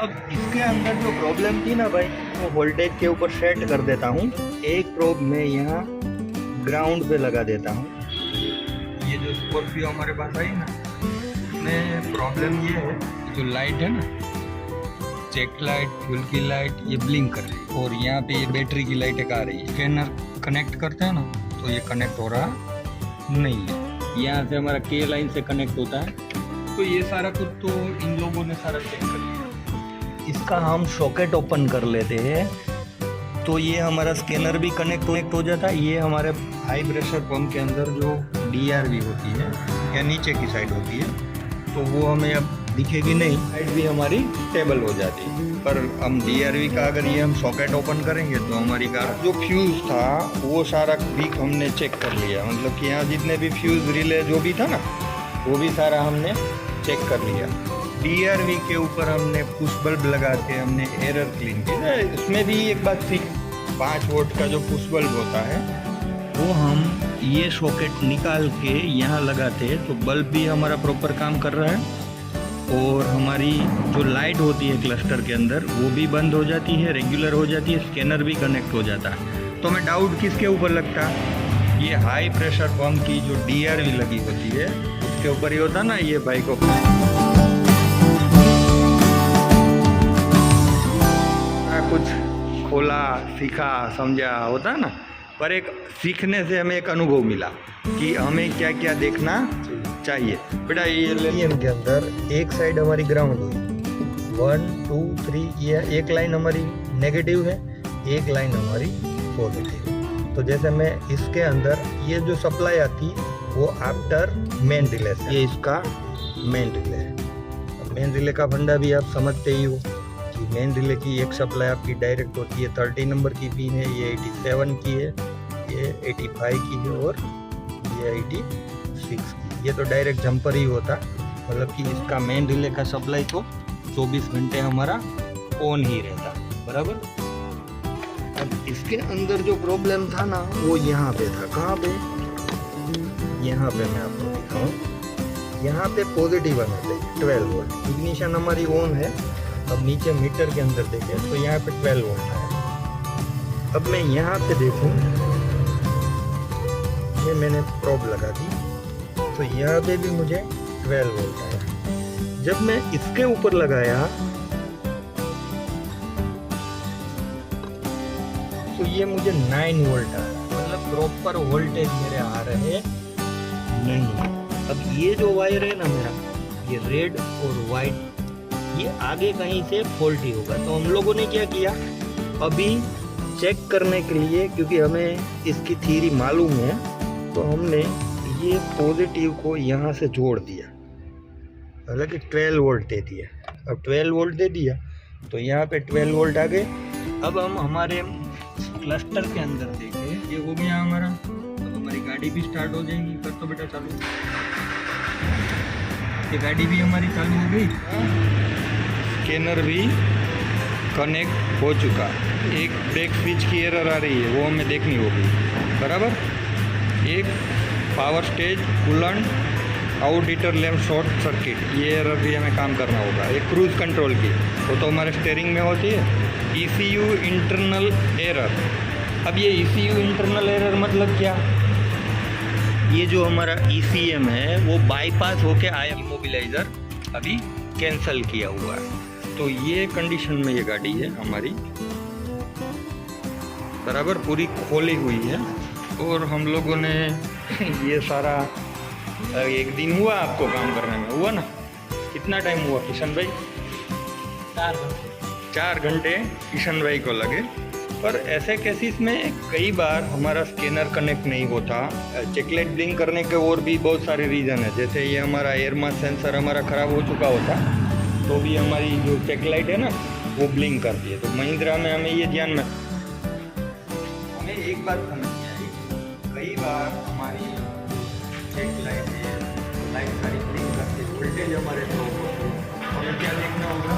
अब इसके अंदर जो प्रॉब्लम थी ना भाई, वो वोल्टेज के ऊपर सेट कर देता हूँ। एक प्रोब में यहाँ ग्राउंड पे लगा देता हूँ। ये जो स्कॉर्पियो हमारे पास आई ना, उसमें प्रॉब्लम ये है, जो लाइट है ना, चेक लाइट, फ्यूल की लाइट, ये ब्लिंक कर रही है। और यहाँ पे ये बैटरी की लाइट एक आ रही है। स्कैनर कनेक्ट करते हैं ना, तो ये कनेक्ट हो रहा नहीं है। यहाँ से हमारा के लाइन से कनेक्ट होता है। तो ये सारा कुछ तो इन लोगों ने सारा चेक कर लिया। इसका हम सॉकेट ओपन कर लेते हैं, तो ये हमारा स्कैनर भी कनेक्ट हो जाता है। ये हमारे हाई प्रेशर पंप के अंदर जो DRV होती है, या नीचे की साइड होती है, तो वो हमें अब दिखेगी नहीं, साइड भी हमारी स्टेबल हो जाती है। पर हम DRV का अगर ये हम सॉकेट ओपन करेंगे तो हमारी कार जो फ्यूज़ था वो सारा भी हमने चेक कर लिया। मतलब कि यहाँ जितने भी फ्यूज़ रिले जो भी था ना, वो भी सारा हमने चेक कर लिया। DRV के ऊपर हमने पुश बल्ब लगा के हमने एरर क्लीन किया। इसमें भी एक बात थी, 5 वोल्ट का जो पुश बल्ब होता है, वो हम ये सॉकेट निकाल के यहाँ लगाते हैं, तो बल्ब भी हमारा प्रॉपर काम कर रहा है। और हमारी जो लाइट होती है क्लस्टर के अंदर, वो भी बंद हो जाती है, रेगुलर हो जाती है, स्कैनर भी कनेक्ट हो जाता है। तो हमें डाउट किसके ऊपर लगता है? ये हाई प्रेशर पंप की जो DRV लगी होती है, उसके ऊपर ही होता ना। ये भाई को कुछ खोला, सीखा, समझा होता है ना, पर एक सीखने से हमें एक अनुभव मिला कि हमें क्या क्या देखना चाहिए। बेटा ये लेनियम के अंदर एक साइड हमारी ग्राउंड हुई, 1 2 3, ये एक लाइन हमारी नेगेटिव है, एक लाइन हमारी पॉजिटिव। तो जैसे मैं इसके अंदर ये जो सप्लाई आती वो आफ्टर मेन रिले से, ये इसका मेन रिले है। मेन रिले का फंडा भी आप समझते ही हो कि मेन रिले की एक सप्लाई आपकी डायरेक्ट होती है, 30 नंबर की पिन है, ये 87 की है, ये 85 की है, और ये 86 की। ये तो डायरेक्ट जंपर ही होता, मतलब कि इसका मेन रिले का सप्लाई तो 24 घंटे हमारा ऑन ही रहता, बराबर। अब इसके अंदर जो प्रॉब्लम था ना, वो यहाँ पे था। कहाँ पे? यहाँ पे मैं आपको दिखाऊं। यहाँ पे पॉजिटिव आना चाहिए, 12 वोल्ट। इग्निशन हमारी ऑन है। अब नीचे मीटर के अंदर देखें तो यहाँ पे 12 वोल्ट है। अब मैं यहाँ पे देखूं, ये मैंने प्रोब लगा दी, तो यहाँ पे भी मुझे 12 वोल्ट आया। जब मैं इसके ऊपर लगाया तो ये मुझे 9 वोल्ट आ रहा, मतलब प्रॉपर वोल्टेज मेरे आ रहे नहीं। अब ये जो वायर है ना मेरा, ये रेड और वाइट, ये आगे कहीं से फॉल्टी होगा। तो हम लोगों ने क्या किया, अभी चेक करने के लिए, क्योंकि हमें इसकी थ्योरी मालूम है, तो हमने ये पॉजिटिव को यहाँ से जोड़ दिया, हालांकि 12 वोल्ट दे दिया। अब 12 वोल्ट दे दिया तो यहाँ पे 12 वोल्ट आ गए। अब हम हमारे क्लस्टर के अंदर देखें, ये हो गया हमारा। अब हमारी गाड़ी भी स्टार्ट हो जाएगी। कर तो बेटा चालू, ये गाड़ी भी हमारी चालू हो गई, स्कैनर भी कनेक्ट हो चुका। एक ब्रेक स्विच की एरर आ रही है, वो हमें देखनी होगी, बराबर। एक पावर स्टेज कूलेंट आउटडीटर लैम्प शॉर्ट सर्किट, ये एरर भी हमें काम करना होगा। एक क्रूज कंट्रोल की, वो तो हमारे स्टीयरिंग में होती है। ECU internal error. अब ये ECU इंटरनल एरर मतलब क्या? ये जो हमारा ECM है वो बाईपास होके आया, इमोबिलाइजर अभी कैंसिल किया हुआ है। तो ये कंडीशन में ये गाड़ी है हमारी, बराबर पूरी खोली हुई है। और हम लोगों ने ये सारा एक दिन हुआ आपको काम करने में, हुआ ना? कितना टाइम हुआ किशन भाई? 4 घंटे किशन भाई को लगे। पर ऐसे केसेस में कई बार हमारा स्कैनर कनेक्ट नहीं होता। चेकलाइट ब्लिंक करने के और भी बहुत सारे रीज़न है। जैसे ये हमारा एयर मास सेंसर हमारा ख़राब हो चुका होता तो भी हमारी जो चेकलाइट है ना वो ब्लिंक करती है। तो महिंद्रा में हमें ये ध्यान में, हमें एक बात समझनी आई, कई बार हमारी चेकलाइट है, लाइट सारी ब्लिंक करती है, वोल्टेज हमारे ड्रॉप होते हैं। हमें क्या देखना होगा?